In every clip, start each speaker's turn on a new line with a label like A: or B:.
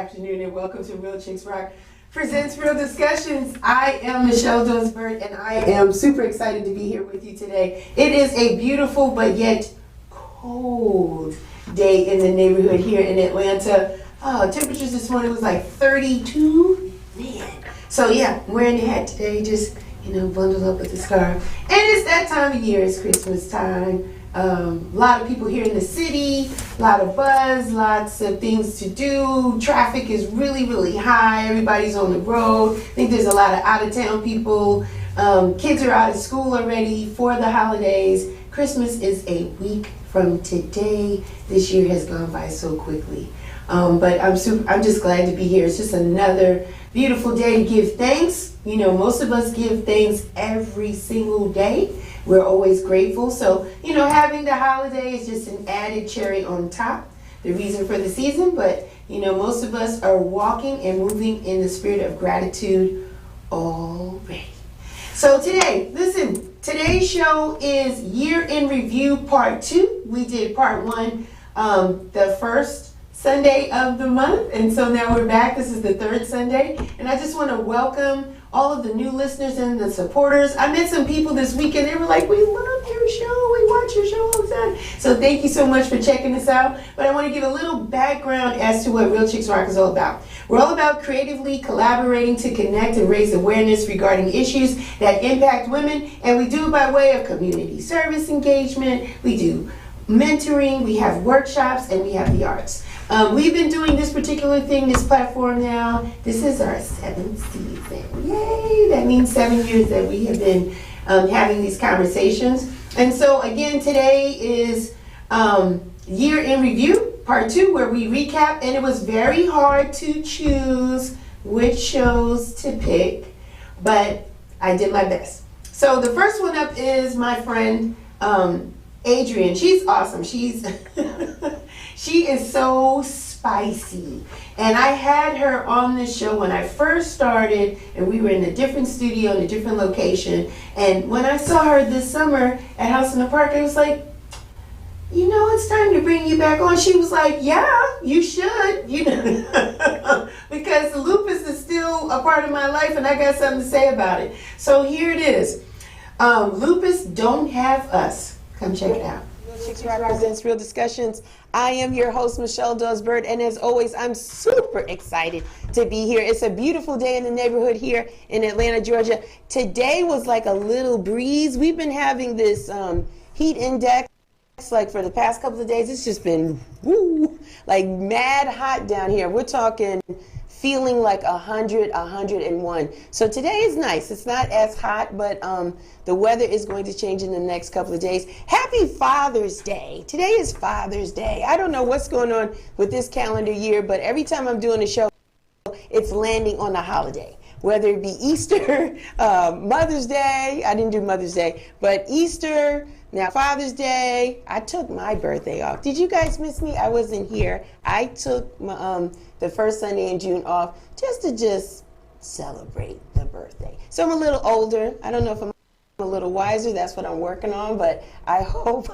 A: afternoon, and welcome to Real Chicks Rock Presents Real Discussions. I am Michelle Dunsbert, and I am super excited to be here with you today. It is a beautiful but yet cold day in the neighborhood here in Atlanta. Temperatures this morning was like 32. Man. So yeah, I'm wearing the hat today, just, bundled up with the scarf. And it's that time of year, it's Christmas time. A lot of people here in the city, a lot of buzz, lots of things to do. Traffic is really, really high. Everybody's on the road. I think there's a lot of out-of-town people. Kids are out of school already for the holidays. Christmas is a week from today. This year has gone by so quickly. But I'm just glad to be here. It's just another beautiful day to give thanks. Most of us give thanks every single day. We're always grateful. So, having the holiday is just an added cherry on top, the reason for the season. But, most of us are walking and moving in the spirit of gratitude already. So today's show is Year in Review Part 2. We did Part 1 the first Sunday of the month, and so now we're back. This is the third Sunday, and I just want to welcome all of the new listeners and the supporters. I met some people this weekend. They were like, we love your show. We watch your show all the time. So thank you so much for checking us out. But I want to give a little background as to what Real Chicks Rock is all about. We're all about creatively collaborating to connect and raise awareness regarding issues that impact women, and we do it by way of community service engagement. We do mentoring, we have workshops, and we have the arts. We've been doing this particular thing, this platform now. This is our 7th season. Yay! That means 7 years that we have been having these conversations. And so again, today is Year in Review, Part 2, where we recap. And it was very hard to choose which shows to pick, but I did my best. So the first one up is my friend Adrienne. She's awesome. She is so spicy. And I had her on this show when I first started, and we were in a different studio in a different location. And when I saw her this summer at House in the Park, I was like, it's time to bring you back on. She was like, yeah, you should, because lupus is still a part of my life, and I got something to say about it. So here it is. Lupus Don't Have Us. Come check it out. Chicks Rock Presents Real Discussions. I am your host, Michelle Dunsbert, and as always, I'm super excited to be here. It's a beautiful day in the neighborhood here in Atlanta, Georgia. Today was like a little breeze. We've been having this heat index like for the past couple of days. It's just been like mad hot down here. We're talking feeling like 100, 101. So today is nice. It's not as hot, but the weather is going to change in the next couple of days. Happy Father's Day. Today is Father's Day. I don't know what's going on with this calendar year, but every time I'm doing a show, it's landing on a holiday. Whether it be Easter, Mother's Day, I didn't do Mother's Day, but Easter, now Father's Day. I took my birthday off. Did you guys miss me? I wasn't here. I took my, the first Sunday in June off just to celebrate the birthday. So I'm a little older. I don't know if I'm a little wiser. That's what I'm working on, but I hope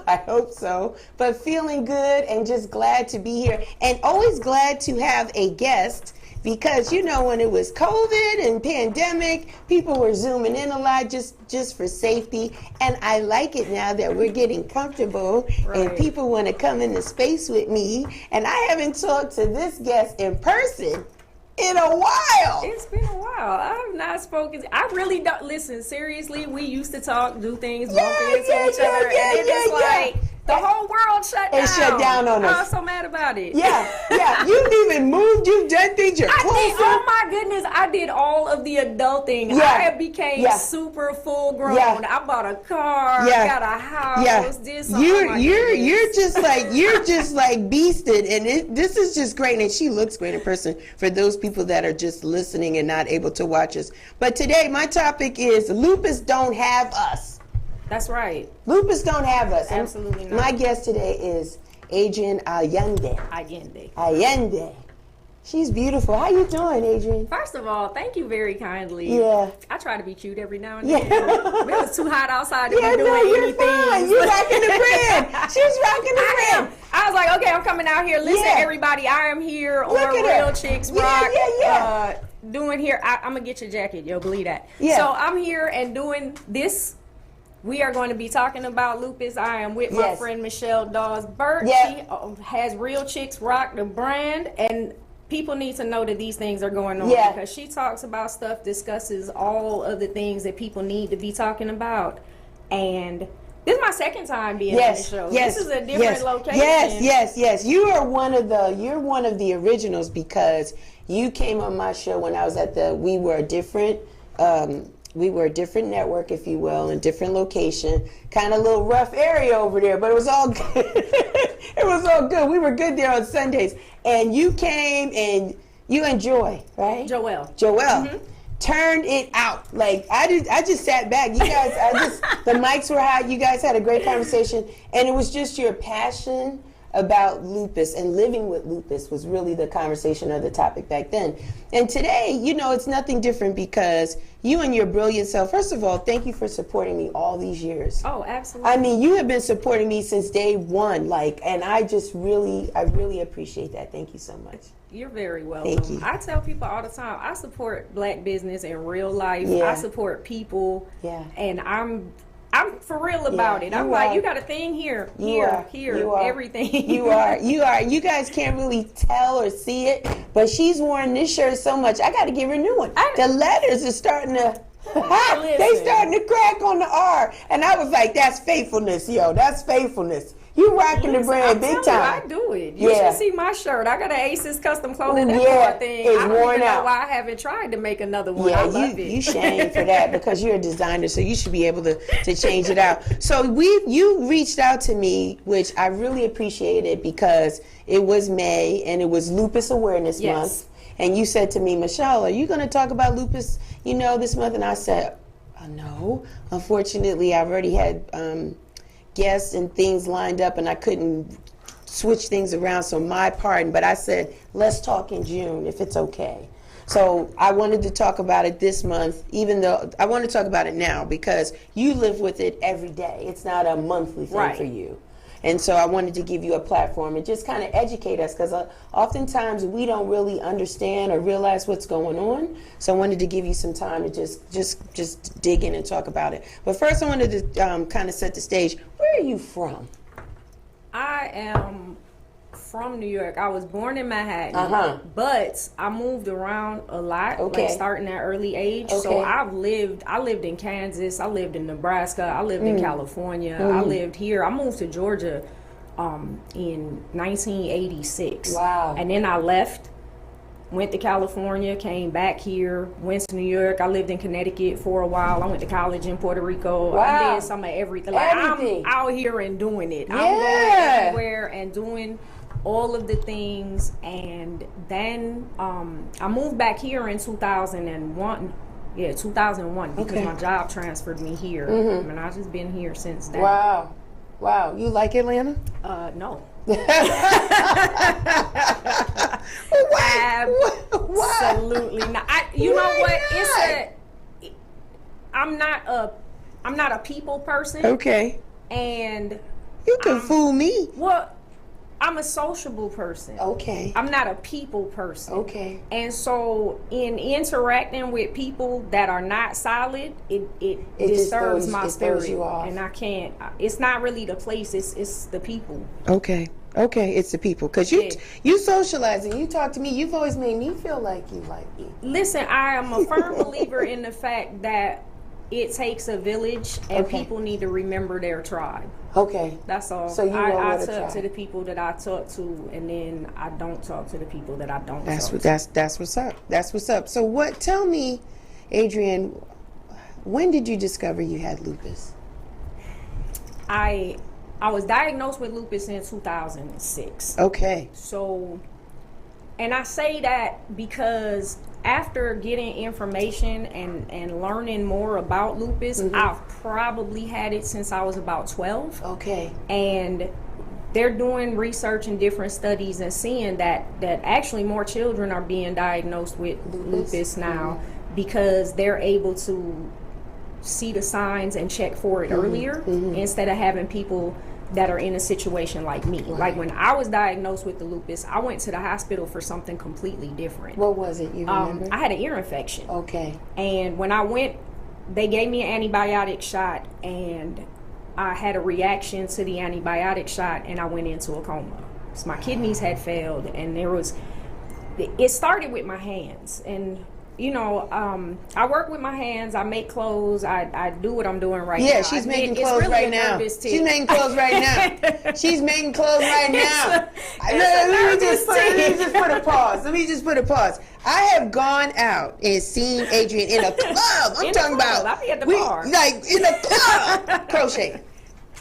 A: so. But feeling good and just glad to be here, and always glad to have a guest. Because, when it was COVID and pandemic, people were zooming in a lot just for safety. And I like it now that we're getting comfortable and people want to come into space with me. And I haven't talked to this guest in person in a while.
B: It's been a while. I have not spoken. I really don't. Listen, seriously, we used to talk, do things, bump into each other. And it's like the whole world shut down.
A: It shut down on us.
B: I was so mad about it.
A: Yeah. You've even moved. You've done things. You're closer.
B: Oh my goodness. I did all of the adulting. I became super full grown. I bought a car. Got a house. Did something. You're just like beasted. And
A: this is just great. And she looks great in person for those people that are just listening and not able to watch us. But today my topic is Lupus Don't Have Us.
B: That's right.
A: Lupus don't have us.
B: Absolutely not.
A: My guest today is Adrienne Allende. She's beautiful. How you doing, Adrian?
B: First of all, thank you very kindly.
A: Yeah.
B: I try to be cute every now and then. It was too hot outside to be doing
A: you're
B: anything.
A: Fine. You're rocking the brand. She's rocking the brand.
B: I was like, okay, I'm coming out here. Listen, everybody, I am here on Real Chicks Rock. Doing here, I'm going to get your jacket. You'll believe that. Yeah. So I'm here and doing this. We are going to be talking about lupus. I am with my friend Michelle Dawes-Burt. She has Real Chicks Rock, the brand, and people need to know that these things are going on because she talks about stuff, discusses all of the things that people need to be talking about. And this is my second time being on the show. This is a different location.
A: Yes. You're one of the originals because you came on my show when I was at we were a different network, if you will, in different location. Kind of a little rough area over there, but it was all good. It was all good. We were good there on Sundays. And you came and you and Joy, right?
B: Joelle.
A: Mm-hmm. Turned it out. Like I just sat back. You guys, the mics were hot. You guys had a great conversation, and it was just your passion about lupus and living with lupus was really the conversation or the topic back then. And today, it's nothing different because you and your brilliant self, first of all, thank you for supporting me all these years.
B: Oh, absolutely.
A: I mean, you have been supporting me since day one, and I really appreciate that. Thank you so much.
B: You're very welcome.
A: Thank you.
B: I tell people all the time, I support Black business in real life. I support people. And I'm for real about it. I'm like, you got a thing here, everything.
A: You are. You guys can't really tell or see it, but she's worn this shirt so much. I got to give her a new one. The letters are starting to, they starting to crack on the R. And I was like, that's faithfulness, yo. That's faithfulness. You rocking the brand big time.
B: I do it. You should see my shirt. I got an Aces Custom Clothing thing.
A: It's
B: I don't
A: worn
B: even
A: out.
B: know why I haven't tried to make another one. I love it.
A: You shame for that because you're a designer, so you should be able to change it out. So you reached out to me, which I really appreciated because it was May and it was Lupus Awareness Month. And you said to me, Michelle, are you going to talk about lupus, this month? And I said, no. Unfortunately, I've already had guests and things lined up and I couldn't switch things around, so my pardon, but I said let's talk in June if it's okay. So I wanted to talk about it this month, even though I want to talk about it now because you live with it every day. It's not a monthly thing for you. And so I wanted to give you a platform and just kind of educate us because oftentimes we don't really understand or realize what's going on. So I wanted to give you some time to just dig in and talk about it. But first I wanted to kind of set the stage. Where are you from?
B: I am from New York. I was born in Manhattan, but I moved around a lot, like starting at early age. So I lived in Kansas, I lived in Nebraska, I lived in California, I lived here. I moved to Georgia in 1986. Wow. And then I left, went to California, came back here, went to New York. I lived in Connecticut for a while. I went to college in Puerto Rico. Wow. I did some of everything. Like I'm out here and doing it. I'm going everywhere and doing all of the things. And then I moved back here in 2001. Yeah, 2001 because my job transferred me here. And I've just been here since then.
A: Wow. You like Atlanta?
B: No.
A: Absolutely
B: not. You know what? I'm not a people person.
A: Okay.
B: And
A: you can fool me.
B: Well, I'm a sociable person.
A: Okay.
B: I'm not a people person.
A: Okay.
B: And so in interacting with people that are not solid, it disturbs my spirit.
A: You off.
B: And I can't. It's not really the place. It's the people.
A: Okay, it's the people. Because you socialize and you talk to me. You've always made me feel like you like me.
B: Listen, I am a firm believer in the fact that it takes a village and people need to remember their tribe.
A: Okay.
B: That's all.
A: So
B: I talk to the people that I talk to, and then I don't talk to the people that I don't talk to.
A: That's what's up. That's what's up. So tell me, Adrian, when did you discover you had lupus?
B: I was diagnosed with lupus in 2006.
A: Okay.
B: So, and I say that because after getting information and learning more about lupus, I've probably had it since I was about 12.
A: Okay.
B: And they're doing research and different studies and seeing that actually more children are being diagnosed with lupus now because they're able to see the signs and check for it earlier instead of having people that are in a situation like me. Like when I was diagnosed with the lupus, I went to the hospital for something completely different.
A: What was it? You remember?
B: I had an ear infection.
A: Okay.
B: And when I went, they gave me an antibiotic shot, and I had a reaction to the antibiotic shot, and I went into a coma. So my kidneys had failed, and it started with my hands. And you know, I work with my hands. I make clothes. I do what I'm doing right now.
A: Yeah, she's making clothes right now. She's making clothes right now. She's making clothes right now. Let me just put a pause. Let me just put a pause. I have gone out and seen Adrienne in a club. I'm talking about.
B: I'll be at the bar.
A: Like in a club, crocheting.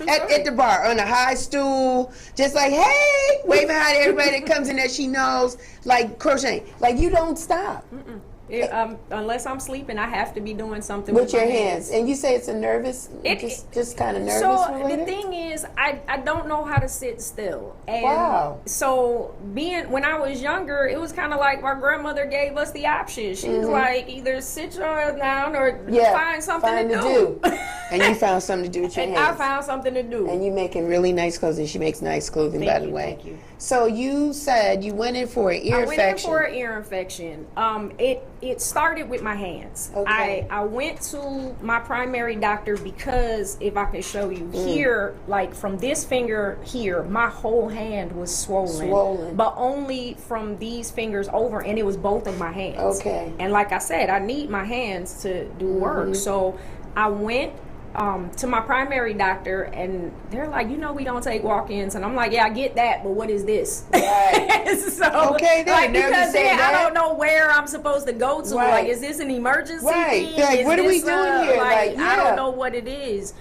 A: At the bar, on a high stool, just like, hey, waving hi to everybody that comes in that she knows, like crocheting. Like, you don't stop.
B: Unless I'm sleeping, I have to be doing something
A: with your hands. And you say it's a nervous, just kind of nervous.
B: So
A: related?
B: the thing is, I don't know how to sit still. And
A: wow.
B: So when I was younger, it was kind of like my grandmother gave us the option. She was like, either sit your ass down or find something to do.
A: And you found something to do with your hands.
B: I found something to do.
A: And you making really nice clothes, and she makes nice clothing, by the way.
B: Thank you.
A: So you said you went in for an ear infection.
B: I went in for an ear infection. It started with my hands.
A: Okay.
B: I went to my primary doctor because, if I can show you here, like from this finger here, my whole hand was swollen. But only from these fingers over, and it was both of my hands.
A: Okay.
B: And like I said, I need my hands to do work. So I went to my primary doctor, and they're like, we don't take walk-ins, and I'm like, yeah, I get that, but what is this?
A: Right.
B: So,
A: okay, then,
B: because then I don't know where I'm supposed to go to.
A: Right.
B: Like, is this an emergency?
A: Right. Like, what are we doing here?
B: I don't know what it is.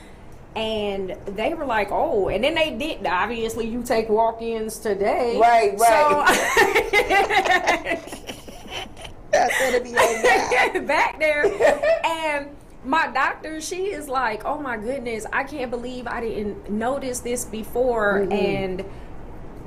B: And they were like, oh, and then they did. Obviously, you take walk-ins today.
A: Right.
B: So,
A: that's gonna be okay.
B: back there, and my doctor, she is like, oh my goodness, I can't believe I didn't notice this before. And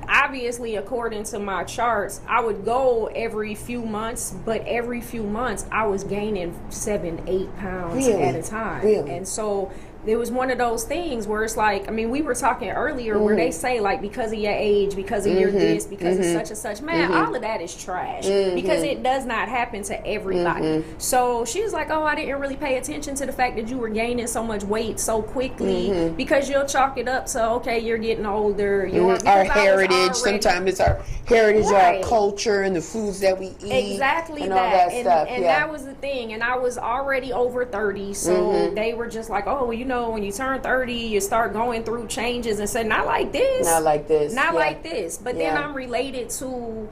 B: obviously, according to my charts, I would go every few months, but every few months I was gaining 7-8 pounds at a time.
A: Really?
B: And so it was one of those things where it's like, we were talking earlier where they say, like, because of your age, because of your this, because of such and such. Man, all of that is trash because it does not happen to everybody. So she was like, oh, I didn't really pay attention to the fact that you were gaining so much weight so quickly because you'll chalk it up to, okay, you're getting older.
A: Our heritage, sometimes it's our heritage, our culture, and the foods that we eat.
B: Exactly
A: and all that stuff.
B: And that was the thing. And I was already over 30, so they were just like, oh, well, when you turn 30, you start going through changes and say, not like this.
A: Not like this.
B: Not like this. But then I'm related to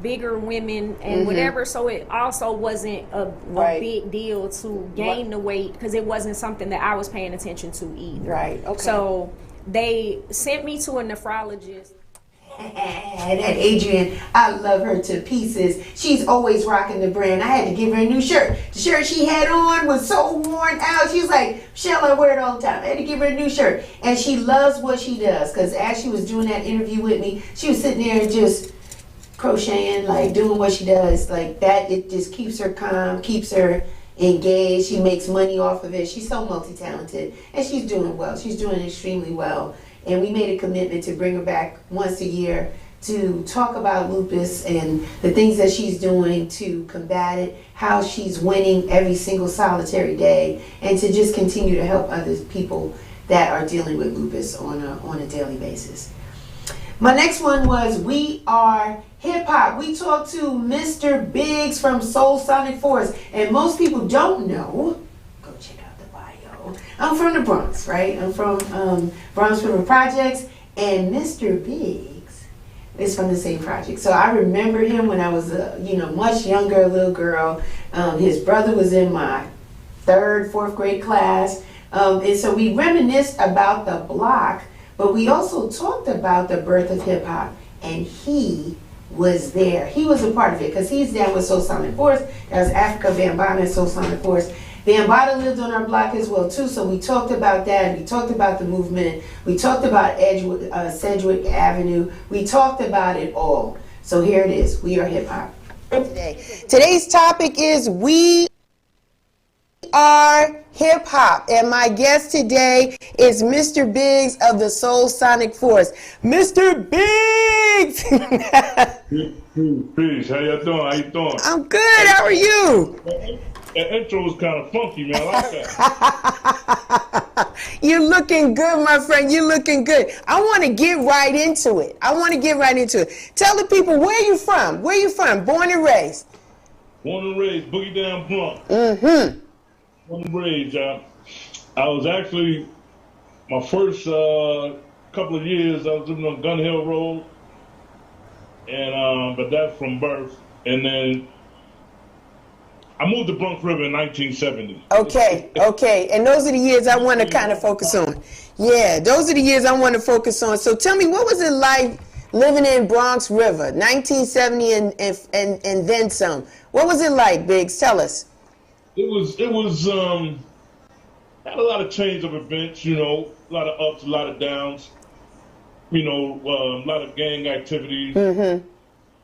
B: bigger women and whatever, so it also wasn't a big deal to gain the weight because it wasn't something that I was paying attention to either.
A: Right, okay.
B: So they sent me to a nephrologist.
A: And Adrienne, I love her to pieces. She's always rocking the brand. I had to give her a new shirt. The shirt she had on was so worn out. She was like, Michelle, I wear it all the time. I had to give her a new shirt. And she loves what she does, because as she was doing that interview with me, she was sitting there and just crocheting, like doing what she does. Like that, it just keeps her calm, keeps her engaged. She makes money off of it. She's so multi-talented, and she's doing well. She's doing extremely well. And we made a commitment to bring her back once a year to talk about lupus and the things that she's doing to combat it, how she's winning every single solitary day, and to just continue to help other people that are dealing with lupus on a daily basis. My next one was We Are Hip Hop. We talked to Mr. Biggs from Soul Sonic Force, and most people don't know. Go check out the bio. I'm from the Bronx, right? I'm from Bronx River Projects, and Mr. Biggs is from the same project. So I remember him when I was a much younger little girl. His brother was in my 3rd, 4th grade class, and so we reminisced about the block, but we also talked about the birth of hip hop, and he was there. He was a part of it because he's down with Soul Sonic Force. That was Africa Bambaataa and Soul Sonic Force. Bambaataa lived on our block as well too, so we talked about that. We talked about the movement. We talked about Sedgwick Avenue. We talked about it all. So here it is. We are hip hop.
C: Today's topic is we are hip hop, and my guest today is Mr. Biggs of the Soul Sonic Force. Mr. Biggs!
D: Peace. How you doing? How you doing?
C: I'm good. How are you?
D: That intro was kind of funky, man. I like that.
C: You're looking good, my friend. You're looking good. I want to get right into it. Tell the people, where you from? Where you from? Born and raised?
D: Born and raised, Boogie Down Bronx.
C: Mm-hmm.
D: Born and raised. I was actually, my first couple of years, I was living on Gun Hill Road. And but that's from birth. And then I moved to Bronx River in 1970.
C: Okay. And those are the years I want to kind of focus on. Yeah, those are the years I want to focus on. So tell me, what was it like living in Bronx River, 1970 and then some? What was it like, Biggs? Tell us.
D: It was had a lot of change of events, you know, a lot of ups, a lot of downs, you know, a lot of gang activities.
C: Mm-hmm.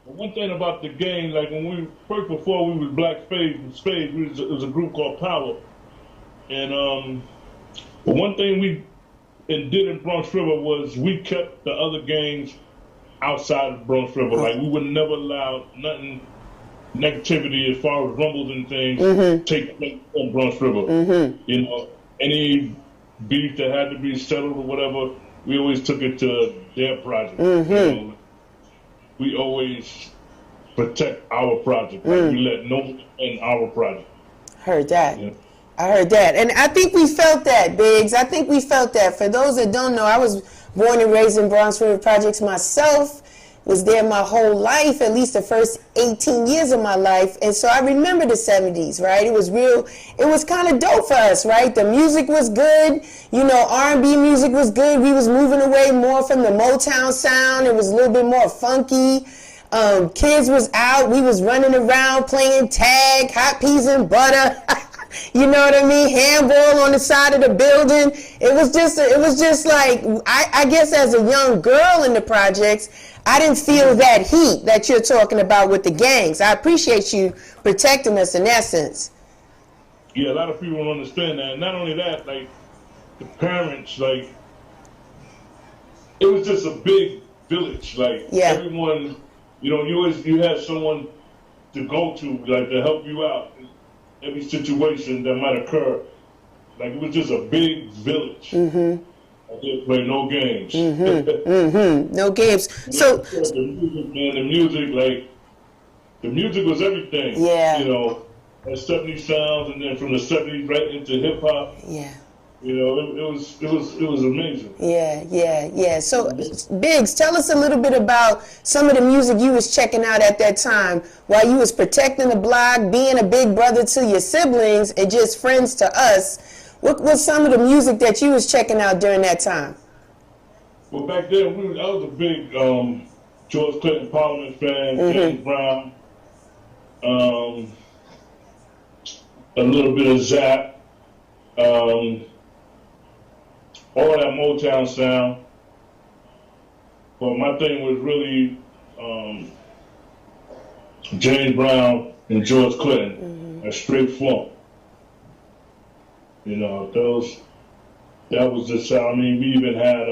D: One thing about the gang, like before we was Black Spades, it was a group called Power. And but one thing we did in Bronx River was we kept the other gangs outside of Bronx River. Like we would never allow nothing, negativity as far as rumbles and things take place in Bronx River.
C: Mm-hmm.
D: You know, any beef that had to be settled or whatever, we always took it to their project.
C: Mm-hmm.
D: You know? We always protect our project. Like we let no one in our project.
C: Heard that.
D: Yeah.
C: I heard that. And I think we felt that, Biggs. I think we felt that. For those that don't know, I was born and raised in Bronx River Projects myself. Was there my whole life, at least the first 18 years of my life. And so I remember the 70s, right? It was kind of dope for us, right? The music was good. You know, R&B music was good. We was moving away more from the Motown sound. It was a little bit more funky. Kids was out. We was running around playing tag, hot peas and butter. You know what I mean? Handball on the side of the building. It was just like, I guess as a young girl in the projects, I didn't feel that heat that you're talking about with the gangs. I appreciate you protecting us in essence.
D: Yeah, a lot of people don't understand that. And not only that, like the parents, like it was just a big village. Like everyone, you know, you had someone to go to, like to help you out in every situation that might occur. Like it was just a big village.
C: Mm-hmm.
D: I didn't play no games.
C: No games. So
D: the music was everything.
C: Yeah.
D: You know, that 70s sounds, and then from the 70s right into hip hop.
C: Yeah.
D: You know, it was amazing.
C: Yeah. So Biggs, tell us a little bit about some of the music you was checking out at that time while you was protecting the block, being a big brother to your siblings and just friends to us. What was some of the music that you was checking out during that time?
D: Well, back then, I was a big George Clinton Parliament fan, James Brown, a little bit of Zap, all that Motown sound. But my thing was really James Brown and George Clinton, a straight funk. You know, that was the sound. I mean, we even had,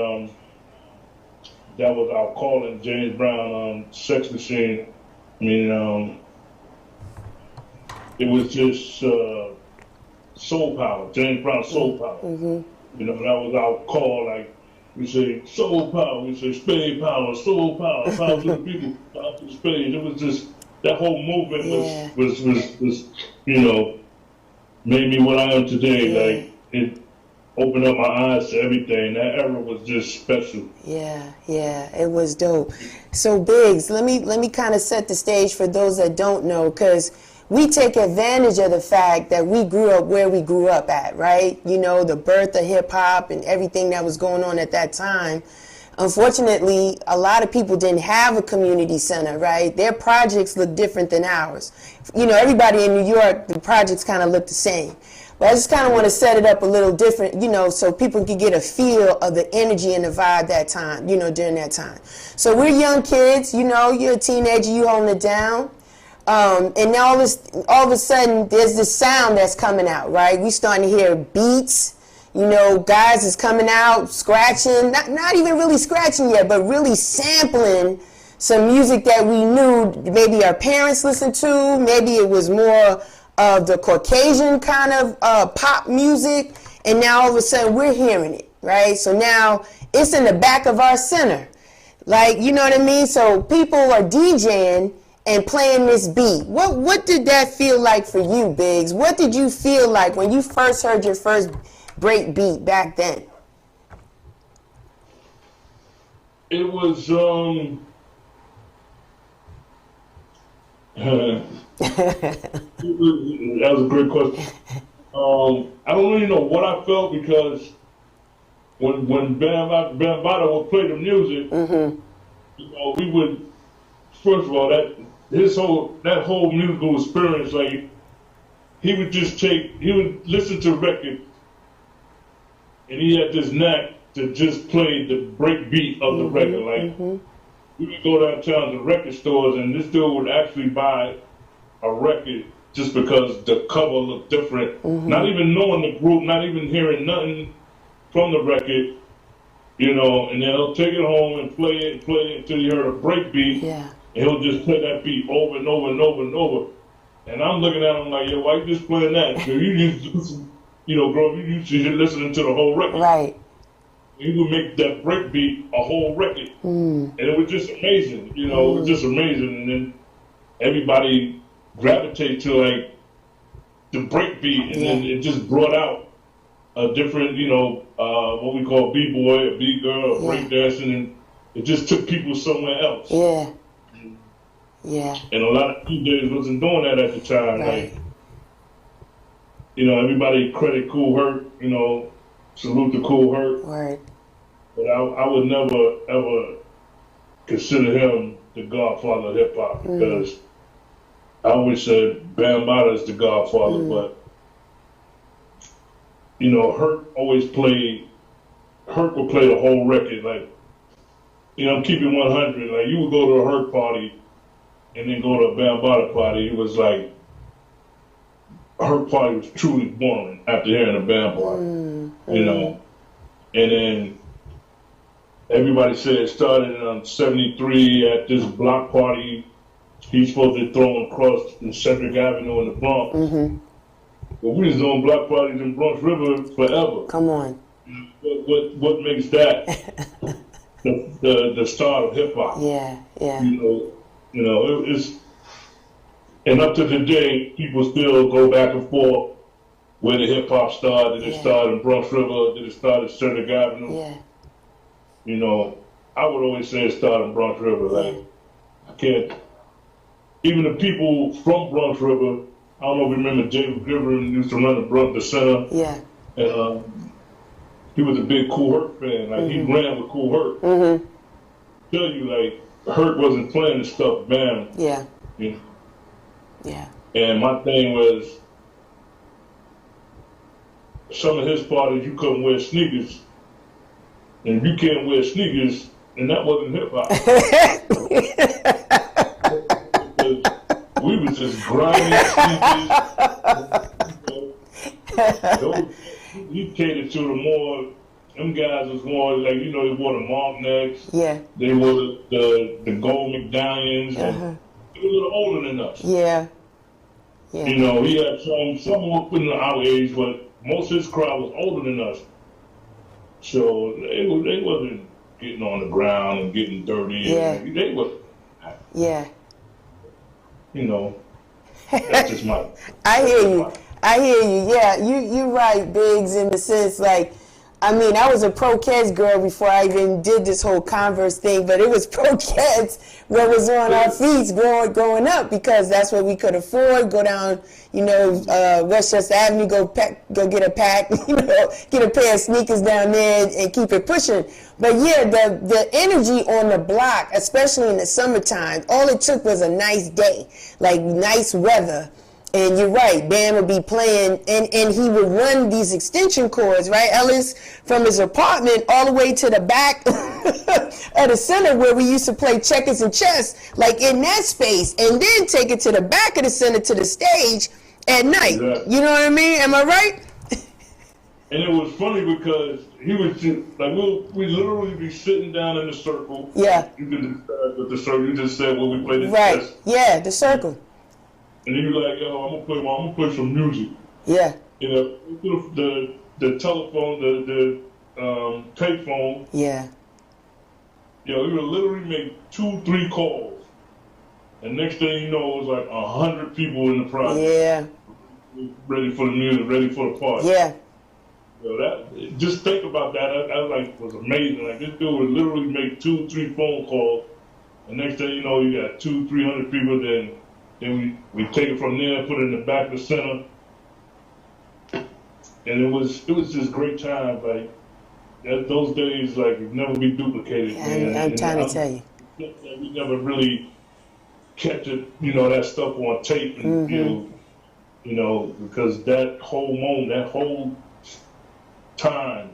D: that was our calling, James Brown, Sex Machine. I mean, it was just soul power, James Brown soul power. You know, that was our call. Like, we say soul power, we say spade power, soul power, power to the people, power to the spade. It was just, that whole movement was you know, made me what I am today. Like, it opened up my eyes to everything. That era was just special.
C: Yeah, it was dope. So Biggs, let me kind of set the stage for those that don't know, because we take advantage of the fact that we grew up where we grew up at, right? You know, the birth of hip hop and everything that was going on at that time. Unfortunately, a lot of people didn't have a community center, right? Their projects look different than ours. You know, everybody in New York, the projects kind of look the same. But I just kind of want to set it up a little different, you know, so people can get a feel of the energy and the vibe that time, you know, during that time. So we're young kids, you know, you're a teenager, you holding it down. And now all of a sudden, there's this sound that's coming out, right? We starting to hear beats, you know, guys is coming out, scratching, not even really scratching yet, but really sampling some music that we knew maybe our parents listened to, maybe it was more of the Caucasian kind of pop music, and now all of a sudden we're hearing it, right? So now it's in the back of our center. Like, you know what I mean? So people are DJing and playing this beat. What did that feel like for you, Biggs? What did you feel like when you first heard your first break beat back then?
D: It was that was a great question. I don't really know what I felt because when Bam Bada would play the music, you know, we would, first of all, that whole musical experience, like he would listen to records, and he had this knack to just play the break beat of the record. Like we would go downtown to record stores, and this dude would actually buy a record just because the cover looked different. Not even knowing the group, not even hearing nothing from the record, you know, and then he'll take it home and play it until you heard a break beat.
C: Yeah.
D: And he'll just play that beat over and over and over and over. And I'm looking at him like, yo, why you just playing that? So you used to listen, you know, bro, you used to listening to the whole record.
C: Right.
D: He would make that break beat a whole record. And it was just amazing, you know, it was just amazing. And then everybody gravitated to like the break beat, and then it just brought out a different, you know, what we call B-boy, or B-girl, or breakdancing, and it just took people somewhere else.
C: Yeah. Yeah.
D: And a lot of DJs wasn't doing that at the time.
C: Right.
D: Like, you know, everybody credit Kool Herc, you know, salute to Kool Herc.
C: Right.
D: But I would never, ever consider him the godfather of hip hop because I always said Bam Bada is the godfather, but, you know, Herc would play the whole record. Like, you know, I'm keeping 100. Like, you would go to a Herc party and then go to a Bam Bada party. It was like, Herc party was truly boring after hearing a Bam party, you know. And then everybody said it started in 73 at this block party. He's supposed to throw him across in Cedric Avenue in the Bronx. But we was doing block parties in Bronx River forever.
C: Come on.
D: What makes that the start of hip hop?
C: Yeah, yeah.
D: You know, it's, and up to today, people still go back and forth where the hip hop started. Did it start in Bronx River? Did it start at Cedric Avenue?
C: Yeah.
D: You know, I would always say it started in Bronx River. Like, I can't. Even the people from Bronx River, I don't know if you remember David Griffin used to run the center.
C: Yeah.
D: And he was a big Kool Herc fan. Like, he ran with Kool Herc. Tell you, like, Herc wasn't playing the stuff, Bam.
C: Yeah.
D: You know?
C: Yeah.
D: And my thing was, some of his parties, you couldn't wear sneakers. And if you can't wear sneakers, then that wasn't hip hop. We was just grinding sneakers. He catered to the more, them guys was more like, you know, they wore the monk necks.
C: Yeah.
D: They wore the gold medallions. And they were a little older than us.
C: Yeah. Yeah.
D: You know, he had some were putting our age, but most of his crowd was older than us. So they wasn't getting on the ground and getting dirty.
C: Yeah.
D: They were.
C: Yeah.
D: You know, that's just my.
C: I hear you. Yeah, you're right, Biggs, in the sense, like, I mean, I was a pro-Keds girl before I even did this whole Converse thing, but it was pro-Keds what was on our feet growing up, because that's what we could afford. Go down, you know, Westchester Avenue, go get a pack, you know, get a pair of sneakers down there and keep it pushing. But yeah, the energy on the block, especially in the summertime, all it took was a nice day, like nice weather. And you're right, Bam would be playing, and he would run these extension cords, right, Ellis, from his apartment all the way to the back of the center where we used to play checkers and chess, like in that space, and then take it to the back of the center to the stage at night.
D: Exactly.
C: You know what I mean? Am I right?
D: And it was funny because he was just, like, we literally be sitting down in the circle.
C: Yeah.
D: You can describe what the circle, you just said when we played the
C: Right.
D: chess.
C: Yeah, the circle.
D: And he was like, yo, I'm gonna play some music.
C: Yeah.
D: You know, the telephone, the tape phone.
C: Yeah.
D: You know, he would literally make 2-3 calls. And next thing you know, it was like 100 people in the project.
C: Yeah.
D: Ready for the music, ready for the party.
C: Yeah.
D: You know, just think about that. That like was amazing. Like, this dude would literally make 2-3 phone calls. And next thing you know, you got 200-300 people. Then we take it from there, put it in the back of the center, and it was just great time. Like, those days, like, would never be duplicated.
C: I'm trying to tell you,
D: we never really kept it, you know, that stuff on tape, and you know, because that whole moment, that whole time,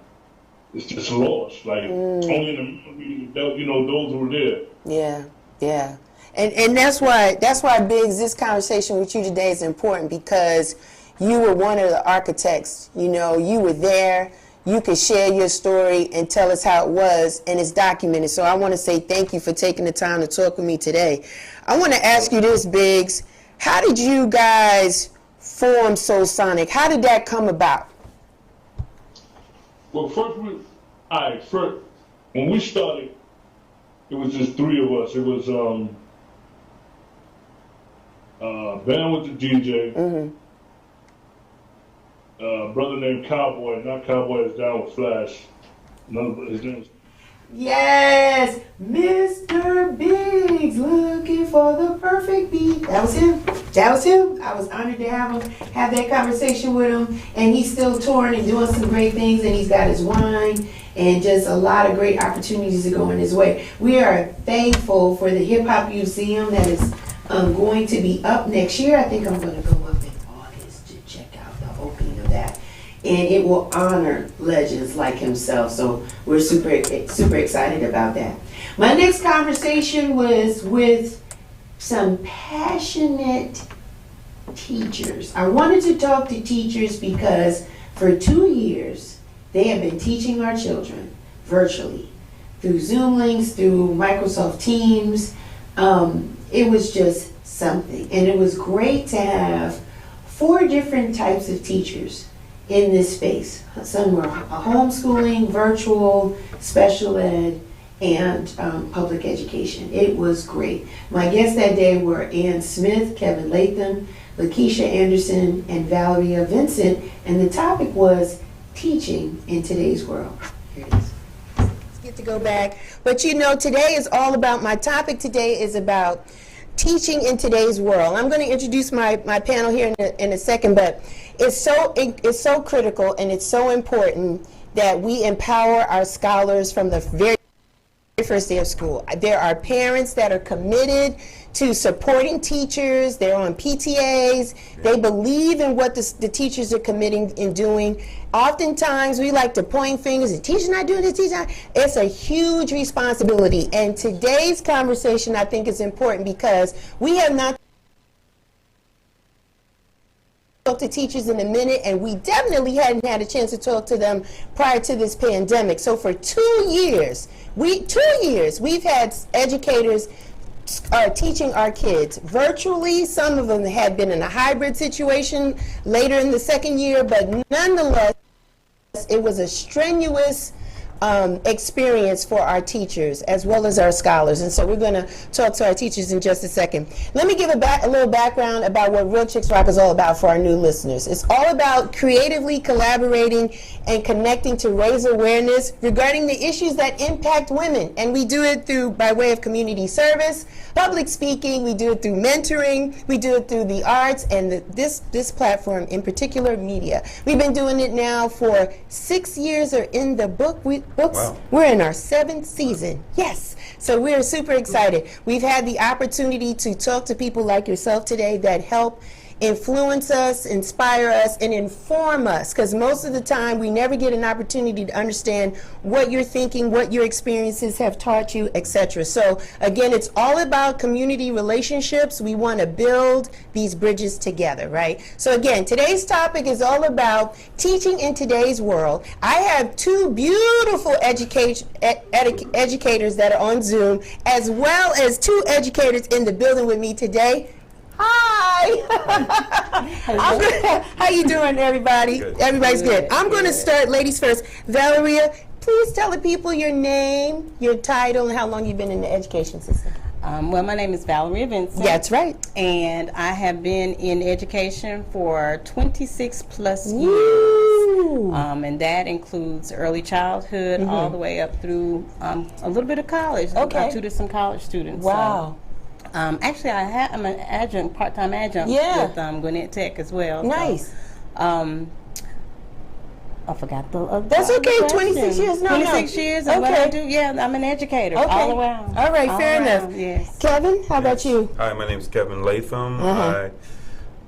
D: is just lost. Like, only in the memory, you know, those who were there.
C: Yeah, yeah. And that's why Biggs, this conversation with you today is important, because you were one of the architects. You know, you were there. You could share your story and tell us how it was, and it's documented. So I want to say thank you for taking the time to talk with me today. I want to ask you this, Biggs. How did you guys form Soul Sonic? How did that come about?
D: Well, first, when we started, it was just 3 of us. It was Bam with the DJ, brother named Cowboy, not Cowboy is down with Flash. His name was...
A: Yes, Mr. Biggs, looking for the perfect beat. That was him. I was honored to have that conversation with him, and he's still touring and doing some great things, and he's got his wine and just a lot of great opportunities are going his way. We are thankful for the Hip Hop Museum that is going to be up next year. I think I'm going to go up in August to check out the opening of that. And it will honor legends like himself. So we're super excited about that. My next conversation was with some passionate teachers. I wanted to talk to teachers because for 2 years, they have been teaching our children virtually through Zoom links, through Microsoft Teams. It was just something. And it was great to have 4 different types of teachers in this space. Some were homeschooling, virtual, special ed, and public education. It was great. My guests that day were Ann Smith, Kevin Latham, Lakeisha Anderson, and Valeria Vincent, and the topic was teaching in today's world. Here it is. Let's get to go back. But you know, today is all about, my topic today is about teaching in today's world. I'm going to introduce my panel here in a second, but it's so critical and it's so important that we empower our scholars from the very first day of school. There are parents that are committed to supporting teachers. They're on PTAs. They believe in what the teachers are committing in doing. Oftentimes, we like to point fingers, the teacher's not doing this, teacher. It's a huge responsibility. And today's conversation, I think, is important because we have not talked to teachers in a minute, and we definitely hadn't had a chance to talk to them prior to this pandemic. So for 2 years, we've had educators teaching our kids virtually. Some of them had been in a hybrid situation later in the second year, but nonetheless, it was a strenuous experience for our teachers as well as our scholars. And so we're going to talk to our teachers in just a second. Let me give a little background about what Real Chicks Rock is all about for our new listeners. It's all about creatively collaborating and connecting to raise awareness regarding the issues that impact women. And we do it by way of community service, public speaking, we do it through mentoring, we do it through the arts, and this platform in particular, media. We've been doing it now for 6 years, or in the books. Wow. We're in our 7th season. Yes. So we're super excited. We've had the opportunity to talk to people like yourself today that help
C: influence us, inspire us, and inform us, because most of the time we never get an opportunity to understand what you're thinking, what your experiences have taught you, etc. So again, it's all about community relationships. We want to build these bridges together, right? So again, today's topic is all about teaching in today's world. I have two beautiful educators that are on Zoom, as well as two educators in the building with me today. Hi. How you doing, everybody?
E: Good.
C: Everybody's good. I'm going to start, ladies first. Valeria, please tell the people your name, your title, and how long you've been in the education system.
F: Well, my name is Valeria Vincent.
C: Yeah, that's right.
F: And I have been in education for 26 plus years.
C: Woo.
F: And that includes early childhood all the way up through a little bit of college.
C: Okay.
F: I tutored some college students.
C: Wow.
F: Actually, I'm an adjunct, part-time adjunct with Gwinnett Tech as well.
C: Nice.
F: So, I forgot the.
C: That's okay.
F: the
C: 26 years. No,
F: 26 years. And what I do, I'm an educator all around.
C: All right, fair enough.
F: Yes.
C: Kevin, how about you?
E: Hi, my name is Kevin Latham. I've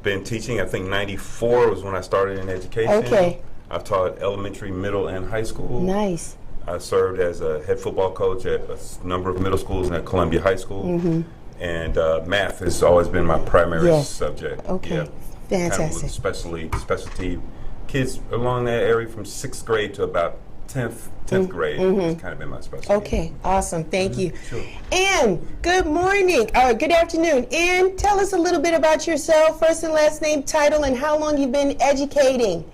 E: been teaching. I think '94 was when I started in education.
C: Okay.
E: I've taught elementary, middle, and high school.
C: Nice.
E: I served as a head football coach at a number of middle schools and at Columbia High School. And math has always been my primary subject.
C: Okay.
E: Yeah.
C: Fantastic.
E: Kind of specialty kids along that area from 6th grade to about 10th grade. It's kind of been my specialty.
C: Okay, awesome. Thank you.
E: Sure.
C: Ann, good morning. Good afternoon. Ann, tell us a little bit about yourself, first and last name, title, and how long you've been educating.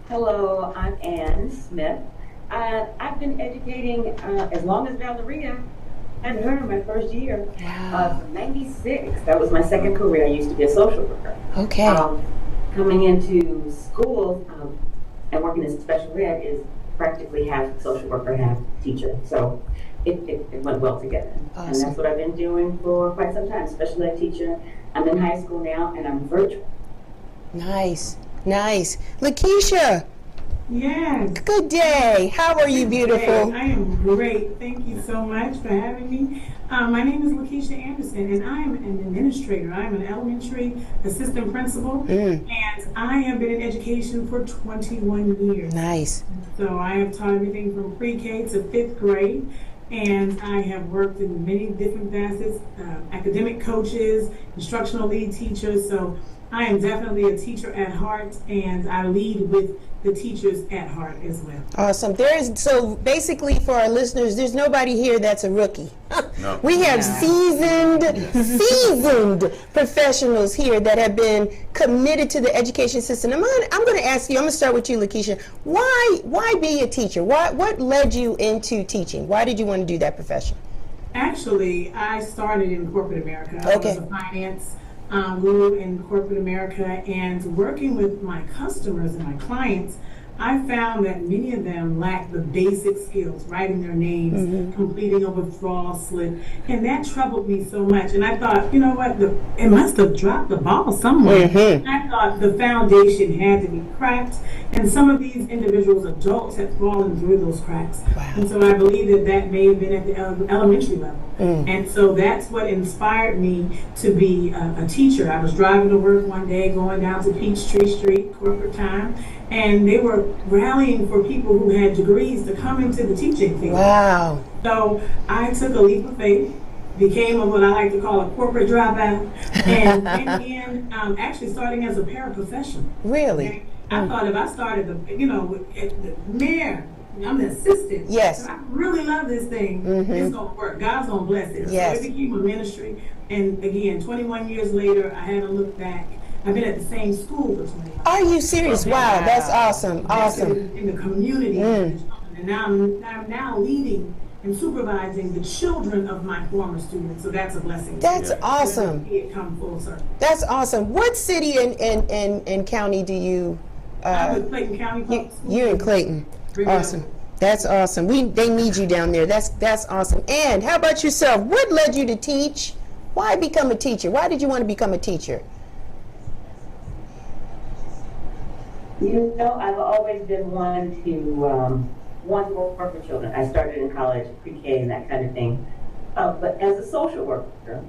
G: Hello, I'm Ann Smith. I've been educating as long as Valeria. I had her in my first year.
C: Wow.
G: 96. That was my second career. I used to be a social worker.
C: Okay.
G: Coming into schools and working as a special ed is practically half social worker, half teacher. So it went well together.
C: Awesome.
G: And that's what I've been doing for quite some time. Special ed teacher. I'm in high school now and I'm virtual.
C: Nice. Nice. Lakeisha,
H: Yes.
C: good day. How are you, beautiful?
H: I am great. Thank you so much for having me. My name is Lakeisha Anderson, and I am an administrator. I am an elementary assistant principal, and I have been in education for 21 years.
C: Nice.
H: So I have taught everything from pre-K to 5th grade, and I have worked in many different facets, academic coaches, instructional lead teachers. So I am definitely a teacher at heart, and I lead with the teachers at heart as well.
C: Awesome. So basically for our listeners, there's nobody here that's a rookie.
E: No.
C: We have seasoned professionals here that have been committed to the education system. I'm going to ask you, I'm going to start with you, Lakeisha. Why be a teacher? What led you into teaching? Why did you want to do that profession?
H: Actually, I started in corporate America. I was a finance guru in corporate America, and working with my customers and my clients, I found that many of them lack the basic skills, writing their names, completing a withdrawal slip, and that troubled me so much. And I thought, you know what, it must have dropped the ball somewhere. I thought the foundation had to be cracked, and some of these individuals, adults, have fallen through those cracks.
C: Wow.
H: And so I believe that may have been at the elementary level. And so that's what inspired me to be a teacher. I was driving to work one day, going down to Peachtree Street, corporate time, and they were rallying for people who had degrees to come into the teaching field.
C: Wow.
H: So I took a leap of faith, became what I like to call a corporate dropout, and began actually starting as a paraprofessional.
C: Really?
H: Okay? I thought if I started, the mayor, I'm the assistant.
C: Yes.
H: I really love this thing. It's going to work. God's going to bless it.
C: Yes.
H: So it became a ministry. And again, 21 years later, I haven't looked back. I've been at the same school for 20 years.
C: Are you serious? Wow, that's awesome. Awesome.
H: In the community. And now I'm now leading and supervising the children of my former students. So that's a blessing.
C: That's awesome.
H: See it come full circle.
C: That's awesome. What city and county do you?
H: I'm with Clayton County Public Schools.
C: You're in Clayton. Awesome. That's awesome. They need you down there. That's awesome. And how about yourself? What led you to teach? Why become a teacher? Why did you want to become a teacher?
G: You know, I've always been one to want to work with children. I started in college, pre-K, and that kind of thing. But as a social worker,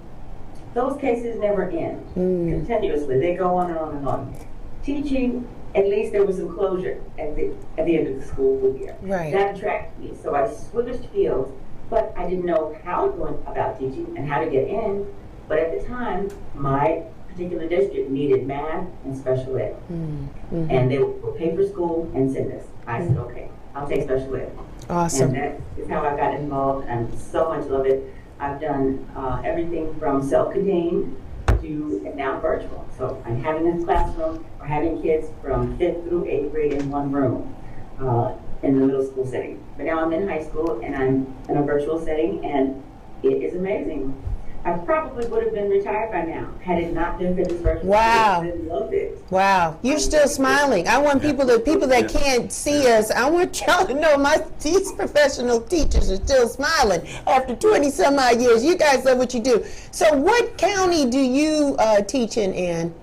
G: those cases never end continuously. They go on and on and on. Teaching, at least there was some closure at the end of the school year.
C: Right.
G: That attracted me. So I switched fields, but I didn't know how to go about teaching and how to get in. But at the time, my particular district needed math and special ed. And they would pay for school and send us. I said, okay, I'll take special ed.
C: Awesome.
G: And that is how I got involved, and so much love it. I've done everything from self-contained to now virtual. So I'm having a classroom or having kids from 5th through 8th grade in one room in the middle school setting. But now I'm in high school and I'm in a virtual setting, and it is amazing. I probably would have been retired by now had it not been for this virtual.
C: Wow.
G: I loved it.
C: Wow. You're still smiling. I want people that can't see us, I want y'all to know these professional teachers are still smiling after 20 some odd years. You guys love what you do. So what county do you teach in, Ann?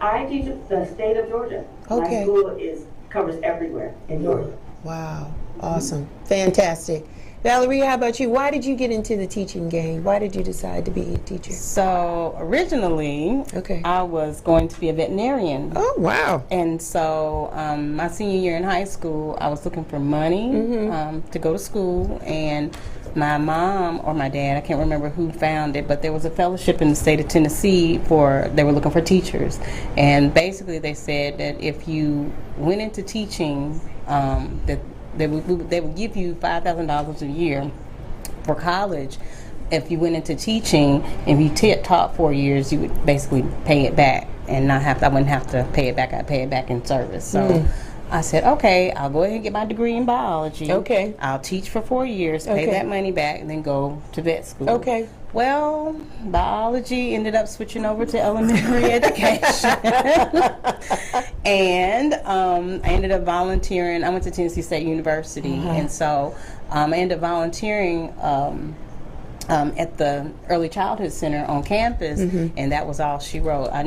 G: I teach the state of Georgia.
C: Okay.
G: My school covers everywhere in Georgia.
C: Wow. Awesome. Fantastic. Valerie, how about you? Why did you get into the teaching game? Why did you decide to be a teacher?
F: So originally, I was going to be a veterinarian.
C: Oh, wow.
F: And so my senior year in high school, I was looking for money to go to school, and my mom or my dad, I can't remember who found it, but there was a fellowship in the state of Tennessee they were looking for teachers. And basically they said that if you went into teaching, that they would give you $5,000 a year for college. If you went into teaching, if you taught 4 years, you would basically pay it back and I wouldn't have to pay it back. I'd pay it back in service. So I said, okay, I'll go ahead and get my degree in biology. Okay. I'll teach for 4 years, pay that money back, and then go to vet school. Okay. Well, biology ended up switching over to elementary education. And I ended up volunteering. I went to Tennessee State University, and so I ended up volunteering at the Early Childhood Center on campus, and that was all she wrote. I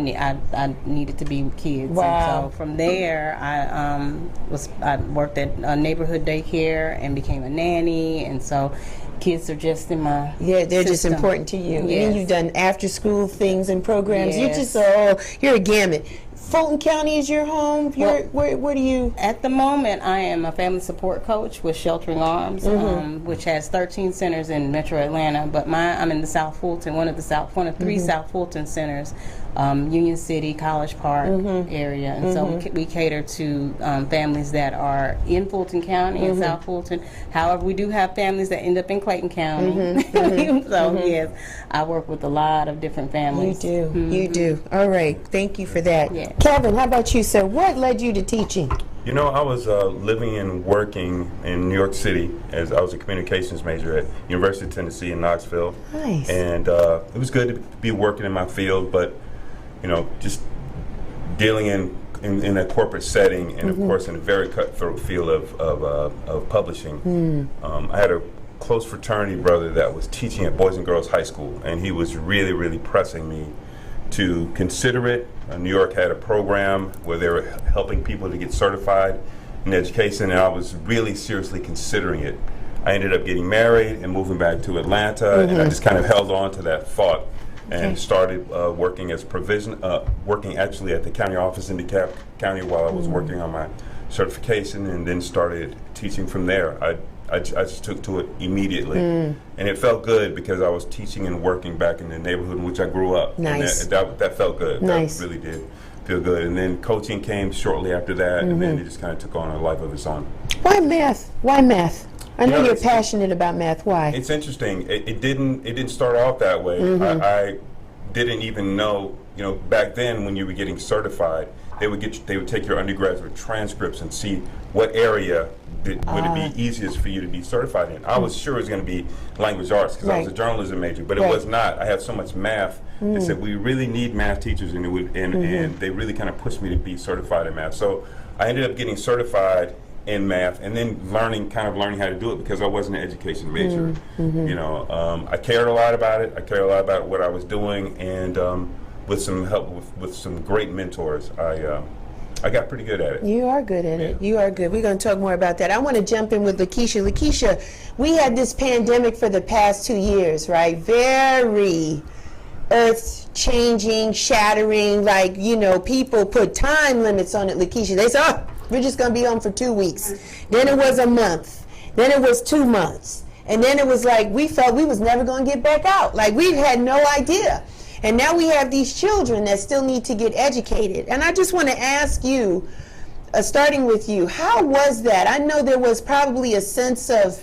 F: needed to be with kids. Wow. And so from there, I worked at a neighborhood daycare and became a nanny, and so kids are just in my
C: they're
F: system.
C: Just important to you.
F: Yes.
C: And you've done after school things and programs.
F: Yes.
C: You're a gamut. Fulton County is your home. Where do you?
F: At the moment, I am a family support coach with Sheltering Arms, which has 13 centers in Metro Atlanta. But I'm in the South Fulton, one of 3 South Fulton centers, Union City, College Park area, and so we cater to families that are in Fulton County and South Fulton. However, we do have families that end up in Clayton County. So yes, I work with a lot of different families.
C: You do. You do. All right. Thank you for that.
F: Yes.
C: Kevin, how about you, sir? What led you to teaching?
E: You know, I was living and working in New York City as I was a communications major at University of Tennessee in Knoxville.
C: Nice.
E: And it was good to be working in my field, but you know, just dealing in a corporate setting, and of course in a very cutthroat field of publishing. I had a close fraternity brother that was teaching at Boys and Girls High School, and he was really, really pressing me to consider it. New York had a program where they were helping people to get certified in education, and I was really seriously considering it. I ended up getting married and moving back to Atlanta, and I just kind of held on to that thought and started working as working actually at the county office in DeKalb County while I was working on my certification, and then started teaching from there. I just took to it immediately, and it felt good because I was teaching and working back in the neighborhood in which I grew up.
C: Nice.
E: And that felt good.
C: Nice.
E: That really did feel good. And then coaching came shortly after that, and then it just kind of took on a life of its own.
C: Why math? Why math? I know you're passionate about math. Why?
E: It's interesting. It didn't start off that way. I didn't even know. You know, back then when you were getting certified, they would take your undergraduate transcripts and see what area would it be easiest for you to be certified in. I was sure it was going to be language arts because I was a journalism major, but it was not. I had so much math. They said we really need math teachers, and and they really kind of pushed me to be certified in math. So I ended up getting certified in math, and then learning how to do it because I wasn't an education major. You know, I cared a lot about it. I cared a lot about what I was doing, and with some help with some great mentors, I got pretty good at it.
C: You are good at it. You are good. We're going to talk more about that. I want to jump in with Lakeisha. Lakeisha, we had this pandemic for the past 2 years, right? Very earth-changing, shattering, like, you know, people put time limits on it, Lakeisha. They said, oh, we're just going to be on for 2 weeks. Then it was a month. Then it was 2 months. And then it was like we felt we was never going to get back out. Like, we had no idea. And now we have these children that still need to get educated. And I just want to ask you, starting with you, how was that? I know there was probably a sense of,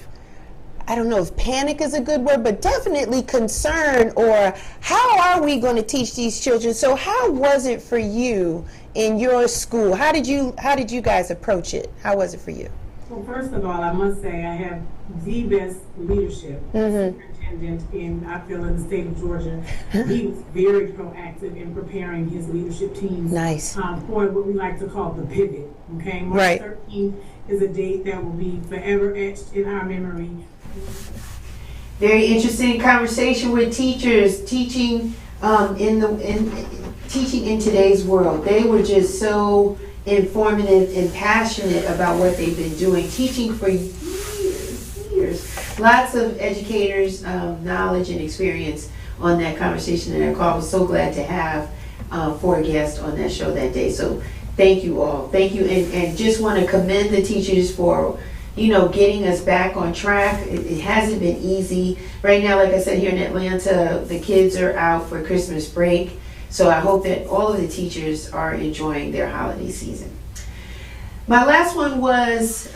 C: I don't know if panic is a good word, but definitely concern, or how are we going to teach these children? So how was it for you in your school? How did you guys approach it? How was it for you?
H: Well, first of all, I must say I have the best leadership superintendent I feel in the state of Georgia. He was very proactive in preparing his leadership teams for what we like to call the pivot. Okay, March 13th is a date that will be forever etched in our memory.
A: Very interesting conversation with teachers teaching teaching in today's world. They were just so informative and passionate about what they've been doing, teaching for years. Lots of educators' knowledge and experience on that conversation and that call. I was so glad to have 4 guests on that show that day. So thank you all. Thank you. And just want to commend the teachers for, you know, getting us back on track. It hasn't been easy. Right now, like I said, here in Atlanta, the kids are out for Christmas break. So I hope that all of the teachers are enjoying their holiday season. My last one was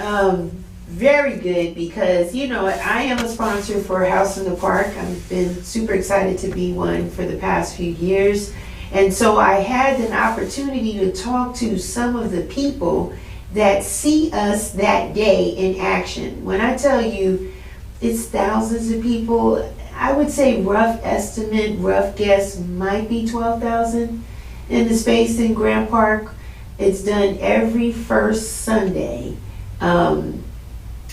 A: very good because, you know, I am a sponsor for House in the Park. I've been super excited to be one for the past few years. And so I had an opportunity to talk to some of the people that see us that day in action. When I tell you it's thousands of people, I would say rough estimate, rough guess might be 12,000 in the space in Grant Park. It's done every first Sunday,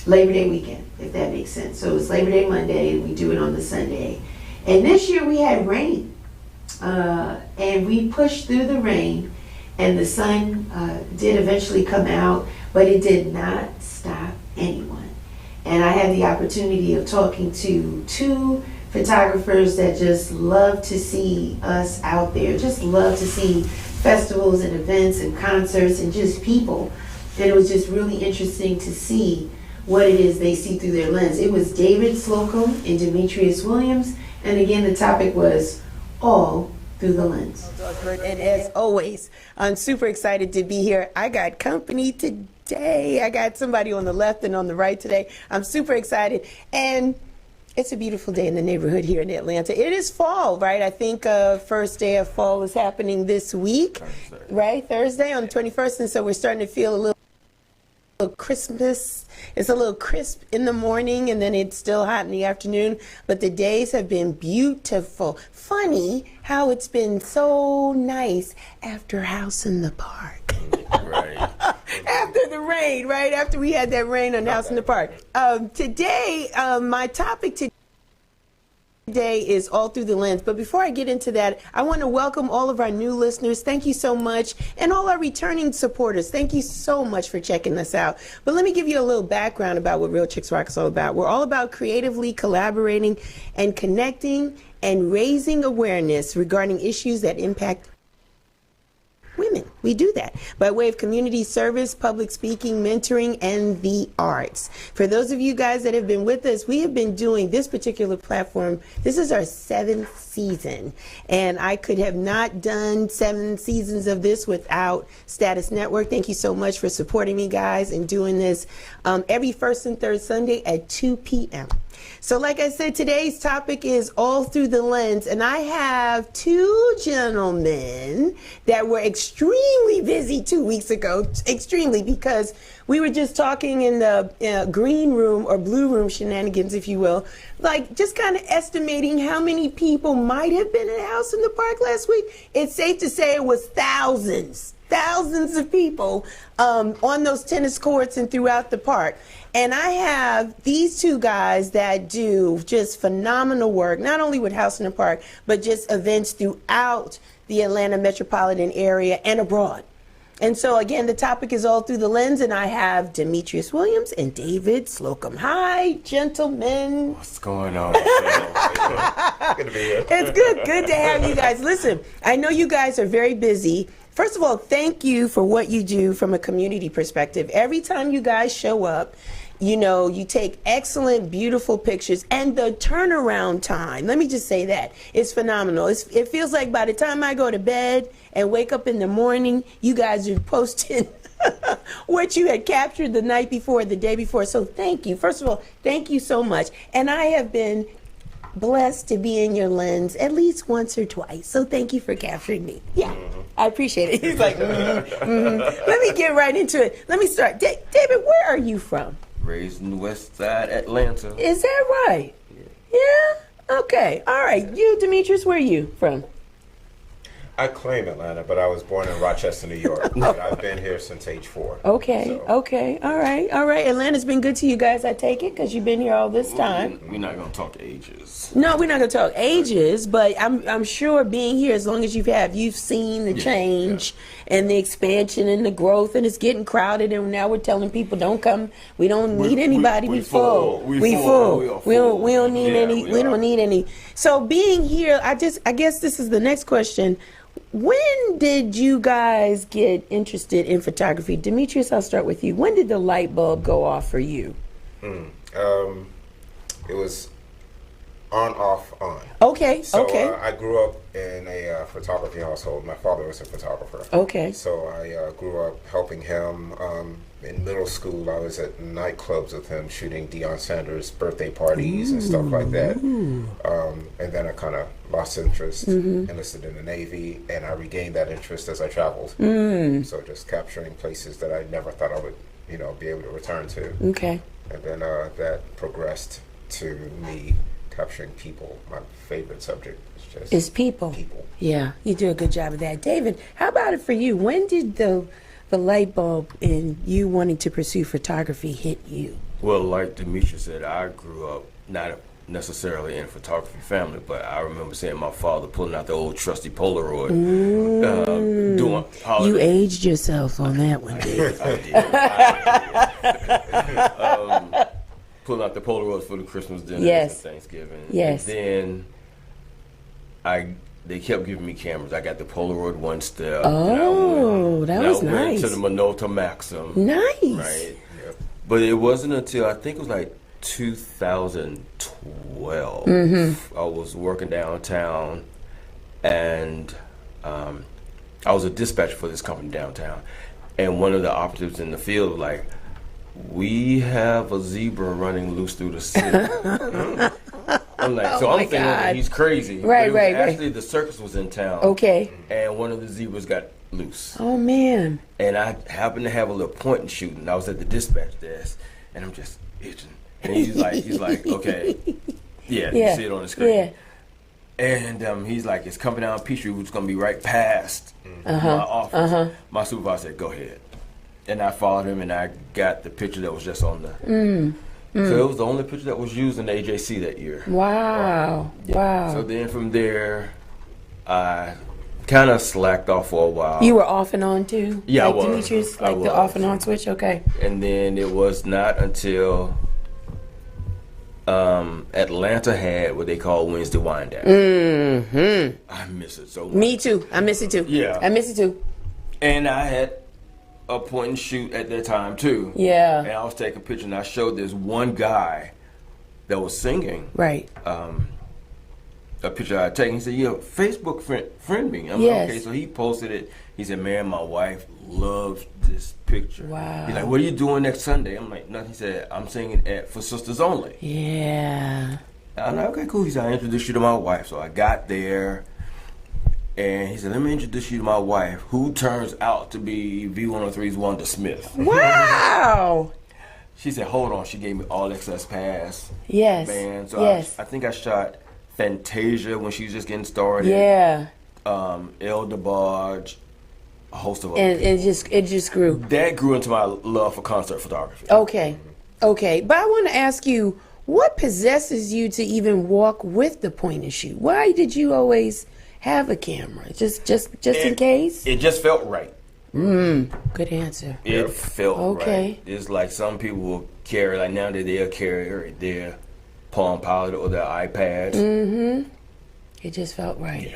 A: Labor Day weekend, if that makes sense. So it's Labor Day Monday, and we do it on the Sunday. And this year we had rain, and we pushed through the rain, and the sun did eventually come out, but it did not stop anyone. And I had the opportunity of talking to 2 photographers that just love to see us out there, just love to see festivals and events and concerts and just people. And it was just really interesting to see what it is they see through their lens. It was David Slocum and Demetrius Williams, and again the topic was all through the lens.
C: And as always, I'm super excited to be here. I got company today. I got somebody on the left and on the right today. I'm super excited. And it's a beautiful day in the neighborhood here in Atlanta. It is fall, right? I think first day of fall is happening this week, right? Thursday on the 21st. And so we're starting to feel a little Christmas. It's a little crisp in the morning, and then it's still hot in the afternoon. But the days have been beautiful. Funny how it's been so nice after House in the Park. Right. After the rain, right? After we had that rain on House in the Park. Today, my topic today is all through the lens. But before I get into that, I want to welcome all of our new listeners. Thank you so much. And all our returning supporters. Thank you so much for checking us out. But let me give you a little background about what Real Chicks Rock is all about. We're all about creatively collaborating and connecting and raising awareness regarding issues that impact women. We do that by way of community service, public speaking, mentoring, and the arts. For those of you guys that have been with us, we have been doing this particular platform. This is our 7th season, and I could have not done 7 seasons of this without Status Network. Thank you so much for supporting me, guys, and doing this every first and third Sunday at 2 p.m. So like I said, today's topic is all through the lens, and I have 2 gentlemen that were extremely busy 2 weeks ago, extremely, because we were just talking in the green room or blue room shenanigans, if you will, like just kind of estimating how many people might have been at House in the Park last week. It's safe to say it was thousands of people on those tennis courts and throughout the park. And I have these 2 guys that do just phenomenal work, not only with House in the Park, but just events throughout the Atlanta metropolitan area and abroad. And so, again, the topic is All Through the Lens, and I have Demetrius Williams and David Slocum. Hi, gentlemen.
I: What's going on? Good to be here.
C: It's good to have you guys. Listen, I know you guys are very busy. First of all, thank you for what you do from a community perspective. Every time you guys show up, you know, you take excellent, beautiful pictures, and the turnaround time, let me just say that, is phenomenal. It feels like by the time I go to bed and wake up in the morning, you guys are posting what you had captured the night before, the day before. So thank you. First of all, thank you so much. And I have been blessed to be in your lens at least once or twice. So thank you for capturing me. Yeah, I appreciate it. He's like, Let me get right into it. Let me start. David, where are you from?
I: Raised in the West Side, Atlanta.
C: Is that right? Yeah? Okay. All right. You, Demetrius, where are you from?
J: I claim Atlanta, but I was born in Rochester, New York. And I've been here since age 4.
C: Okay.
J: So.
C: Okay. All right. All right. Atlanta's been good to you guys, I take it, because you've been here all this time.
I: We're not going to talk ages.
C: No, we're not going to talk ages, but I'm sure being here, as long as you've seen the change and the expansion and the growth, and it's getting crowded, and now we're telling people don't come. We don't need anybody. We full. We full. We don't need any. We don't need any. So being here, I guess this is the next question. When did you guys get interested in photography? Demetrius, I'll start with you. When did the light bulb go off for you?
J: It was on, off, on.
C: Okay,
J: so,
C: okay.
J: I grew up in a photography household. My father was a photographer.
C: Okay.
J: So I grew up helping him. In middle school, I was at nightclubs with him shooting Deion Sanders' birthday parties and stuff like that. And then I kind of lost interest, enlisted in the Navy, and I regained that interest as I traveled. So just capturing places that I never thought I would, be able to return to.
C: Okay.
J: And then that progressed to me capturing people. My favorite subject is just
C: people.
J: People.
C: Yeah, you do a good job of that. David, how about it for you? When did the light bulb in you wanting to pursue photography hit you?
I: Well, like Demetrius said, I grew up not necessarily in a photography family, but I remember seeing my father pulling out the old trusty Polaroid. Doing holiday.
C: You aged yourself on that one, David.
I: I did. Pulling out the Polaroids for the Christmas dinners and Thanksgiving.
C: Yes.
I: And then they kept giving me cameras. I got the Polaroid One Step.
C: Oh, that was nice.
I: I went to the Minolta Maxim.
C: Nice.
I: Right. Yep. But it wasn't until I think it was like 2012. I was working downtown, and I was a dispatcher for this company downtown. And one of the operatives in the field was like, "We have a zebra running loose through the city." I'm like, I'm thinking he's crazy.
C: Right.
I: Actually, the circus was in town.
C: Okay.
I: And one of the zebras got loose.
C: Oh, man.
I: And I happened to have a little point and shoot, and I was at the dispatch desk, and I'm just itching. And he's like, okay, you see it on the screen.
C: Yeah.
I: And he's like, it's coming down Peachtree, which is going to be right past my office. My supervisor said, go ahead. And I followed him, and I got the picture that was just on the... So it was the only picture that was used in the AJC that year.
C: Wow. Wow.
I: So then from there, I kind of slacked off for a while.
C: You were off and on too?
I: Yeah,
C: like
I: I was.
C: Demetrius, the off and on switch? Okay.
I: And then it was not until Atlanta had what they call Wednesday Wind Down. I miss it so much.
C: Me too. I miss it too.
I: Yeah.
C: I miss it too.
I: And I had a point and shoot at that time too.
C: Yeah.
I: And I was taking pictures, and I showed this one guy that was singing.
C: Right.
I: A picture I had taken. He said, "Yeah, Facebook friend me." I'm
C: Yes.
I: like, okay. So he posted it. He said, "Man, my wife loves this picture."
C: Wow.
I: He's like, "What are you doing next Sunday?" I'm like, "Nothing." He said, "I'm singing For Sisters Only."
C: Yeah.
I: I'm like, "Okay, cool." He said, "I introduced you to my wife." So I got there. And he said, "Let me introduce you to my wife, who turns out to be V103's Wanda Smith."
C: Wow.
I: She said, "Hold on." She gave me All Access Pass.
C: Yes.
I: Band. So
C: yes.
I: I think I shot Fantasia when she was just getting started.
C: Yeah.
I: El DeBarge, a host of
C: and it just grew.
I: That grew into my love for concert photography.
C: Okay. But I want to ask you, what possesses you to even walk with the point and shoot? Why did you always have a camera? Just in case?
I: It just felt right.
C: Good answer.
I: It felt
C: Okay.
I: right. It's like some people will carry, like now that they'll carry their Palm Pilot or their iPads.
C: It just felt right.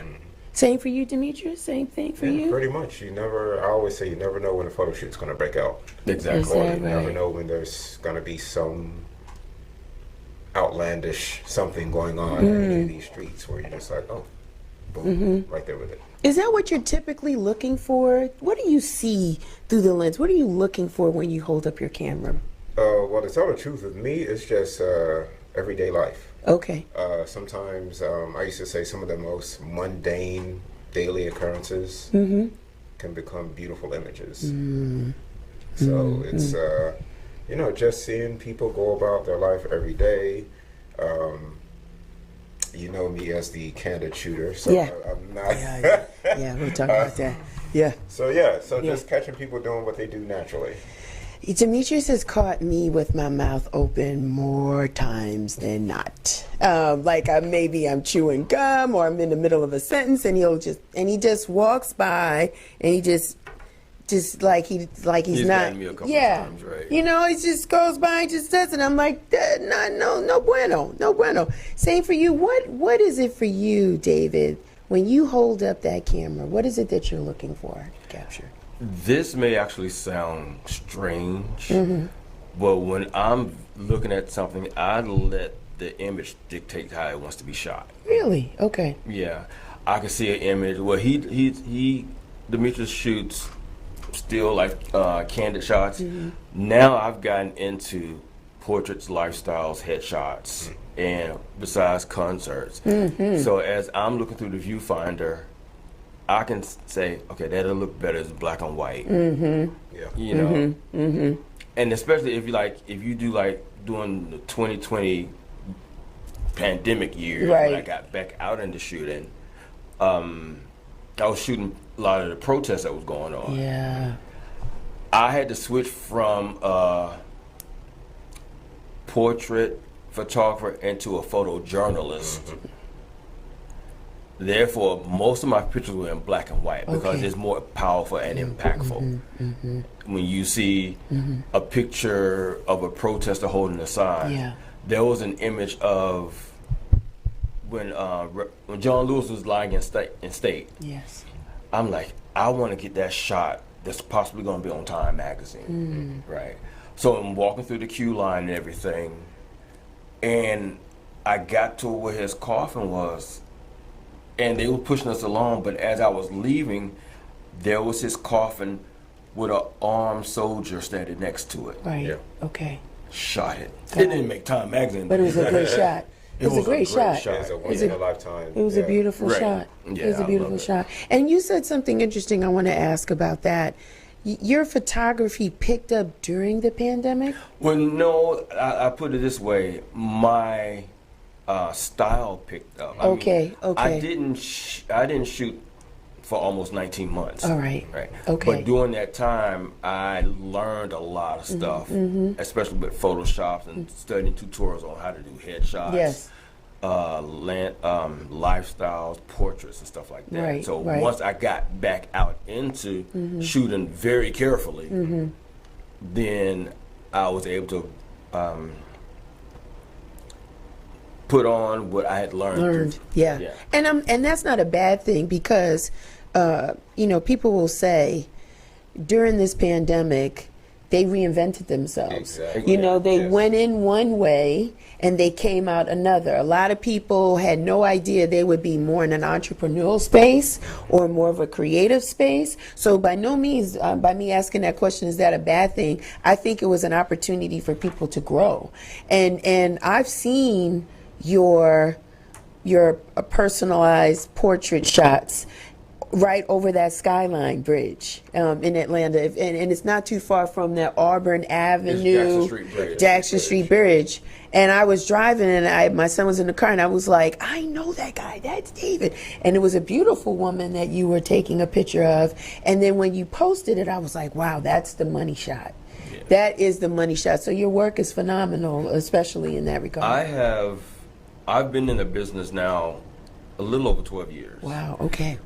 C: Same for you, Demetrius? Same thing for you?
J: Pretty much. I always say you never know when a photo shoot's going to break out.
I: Exactly.
J: Or you never know when there's going to be some outlandish something going on in these streets where you're just like, oh, boom, right there with it.
C: Is that what you're typically looking for? What do you see through the lens? What are you looking for when you hold up your camera?
J: Well, to tell the truth, with me, it's just everyday life.
C: Okay.
J: Sometimes I used to say some of the most mundane daily occurrences can become beautiful images. So it's, just seeing people go about their life every day. You know me as the candid shooter, so I'm not.
C: Yeah, we'll talk about that. Yeah.
J: So just catching people doing what they do naturally.
C: Demetrius has caught me with my mouth open more times than not. Like maybe I'm chewing gum or I'm in the middle of a sentence and he just walks by and he just like he's not.
I: Me a couple times, right?
C: You know, he just goes by and just does it. I'm like, no bueno. Same for you. What is it for you, David, when you hold up that camera? What is it that you're looking for to capture?
I: This may actually sound strange, but when I'm looking at something, I let the image dictate how it wants to be shot.
C: Really? Okay.
I: Yeah, I can see an image. Well, Demetrius shoots still like candid shots. Now I've gotten into portraits, lifestyles, headshots, and besides concerts. So as I'm looking through the viewfinder, I can say, okay, that'll look better as black and white. You know, and especially if you do doing the 2020 pandemic year, when I got back out into shooting, I was shooting a lot of the protests that was going on.
C: Yeah.
I: I had to switch from portrait photographer into a photojournalist. Therefore, most of my pictures were in black and white because it's more powerful and impactful. When you see a picture of a protester holding a sign, there was an image of when John Lewis was lying in state.
C: Yes.
I: I'm like, I want to get that shot that's possibly going to be on Time magazine, right? So I'm walking through the queue line and everything, and I got to where his coffin was, and they were pushing us along, but as I was leaving, there was his coffin with an armed soldier standing next to it.
C: Right. Yeah. Okay.
I: Shot it. It didn't make Time magazine.
C: But it was a great shot. It was a great shot.
J: It was a once in a lifetime.
C: It was a beautiful shot.
I: Yeah,
C: it was a beautiful shot. And you said something interesting I want to ask about that. Your photography picked up during the pandemic?
I: Well, no, I put it this way. My style picked up. I mean, I didn't shoot for almost 19 months.
C: All right.
I: Right.
C: Okay.
I: But during that time, I learned a lot of stuff, especially with Photoshop and studying tutorials on how to do headshots.
C: Yes.
I: Lifestyles, portraits, and stuff like that.
C: Right,
I: So once I got back out into shooting very carefully, then I was able to put on what I had learned.
C: Yeah. And that's not a bad thing because people will say during this pandemic they reinvented themselves.
J: Exactly.
C: They went in one way and they came out another. A lot of people had no idea they would be more in an entrepreneurial space or more of a creative space. So by no means, by me asking that question, is that a bad thing? I think it was an opportunity for people to grow. And I've seen your personalized portrait shots right over that Skyline Bridge in Atlanta, and it's not too far from that Auburn Avenue, Jackson Street Bridge. And I was driving, and my son was in the car, and I was like, I know that guy, that's David. And it was a beautiful woman that you were taking a picture of. And then when you posted it, I was like, wow, that's the money shot. Yeah. That is the money shot. So your work is phenomenal, especially in that regard.
I: I've been in the business now a little over 12 years.
C: Wow, okay.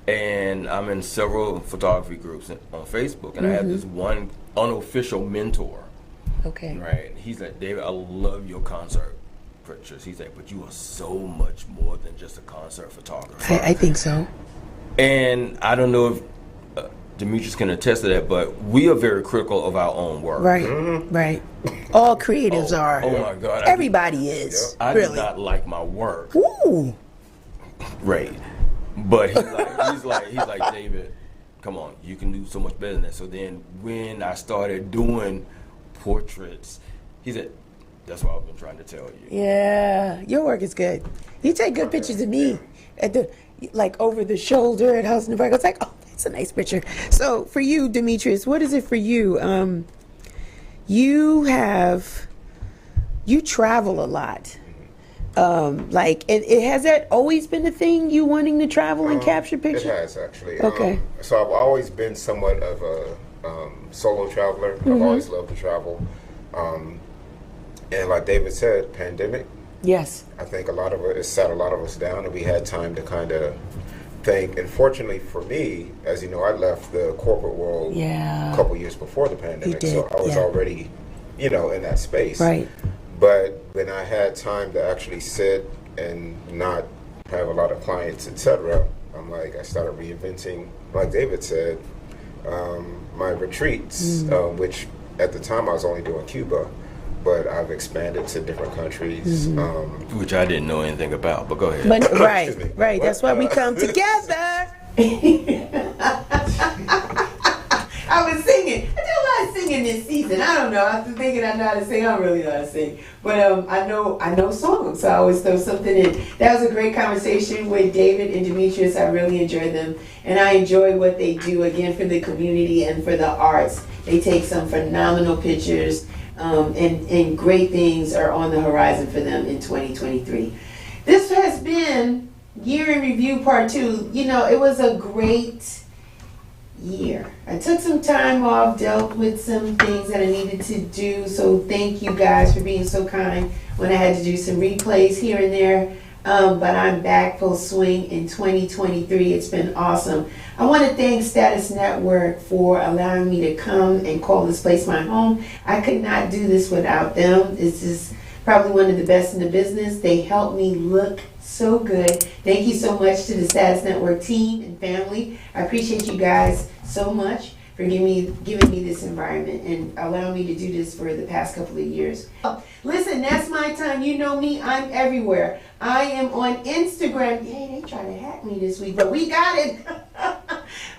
I: And I'm in several photography groups on Facebook, and I have this one unofficial mentor.
C: Okay.
I: Right. He's like, David, I love your concert pictures. He's like, but you are so much more than just a concert photographer.
C: I think so.
I: And I don't know if Demetrius can attest to that, but we are very critical of our own work.
C: Right, right. All creatives are.
I: Oh my God.
C: Everybody is.
I: I
C: really.
I: do not like my work.
C: Ooh.
I: Right. But he's like, David, come on, you can do so much better than that. So then when I started doing portraits, he said, that's what I've been trying to tell you.
C: Yeah, your work is good. You take good pictures of me at the, like, over the shoulder at House in the Park. I was like, oh, that's a nice picture. So for you, Demetrius, what is it for you? You travel a lot. Has that always been a thing, you wanting to travel and capture pictures?
J: It has, actually.
C: Okay.
J: So I've always been somewhat of a solo traveler. I've always loved to travel. And like David said, pandemic.
C: Yes.
J: I think it sat a lot of us down, and we had time to kind of think. And fortunately for me, as you know, I left the corporate world a couple years before the pandemic.
C: You did,
J: so I was already, in that space.
C: Right.
J: But when I had time to actually sit and not have a lot of clients, etc., I started reinventing, like David said, my retreats, which at the time I was only doing Cuba, but I've expanded to different countries.
I: Which I didn't know anything about, but go ahead.
C: But, right. That's why we come together.
A: I was singing. I did a lot of singing this season. I don't know. I'm thinking I know how to sing. I don't really know how to sing. But I know songs, so I always throw something in. That was a great conversation with David and Demetrius. I really enjoyed them. And I enjoy what they do, again, for the community and for the arts. They take some phenomenal pictures, and great things are on the horizon for them in 2023. This has been Year in Review Part 2. It was a great year. I took some time off, dealt with some things that I needed to do, so thank you guys for being so kind when I had to do some replays here and there. But I'm back full swing in 2023. It's been awesome. I want to thank Status Network for allowing me to come and call this place my home. I could not do this without them. This is probably one of the best in the business. They help me look so good. Thank you so much to the Status Network team and family. I appreciate you guys so much for giving me this environment and allowing me to do this for the past couple of years. Listen, that's my time. You know me, I'm everywhere. I am on Instagram. Yay, they tried to hack me this week, but we got it.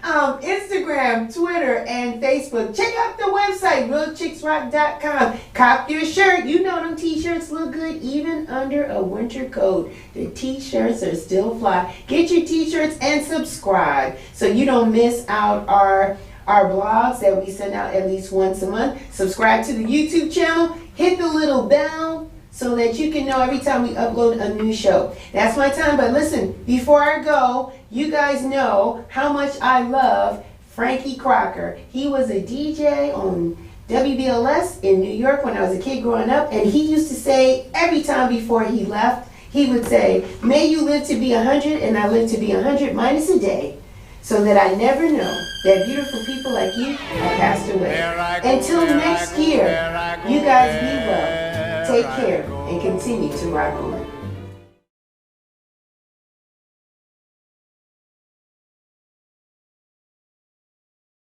A: Instagram, Twitter, and Facebook. Check out the website, realchicksrock.com. Cop your shirt. You know them t-shirts look good even under a winter coat. The t-shirts are still fly. Get your t-shirts and subscribe so you don't miss out our blogs that we send out at least once a month. Subscribe to the YouTube channel. Hit the little bell so that you can know every time we upload a new show. That's my time, but listen, before I go, you guys know how much I love Frankie Crocker. He was a DJ on WBLS in New York when I was a kid growing up, and he used to say every time before he left, he would say, may you live to be 100, and I live to be 100 minus a day, so that I never know that beautiful people like you have passed away. Until next year, you guys be well. Take care and continue to rock on.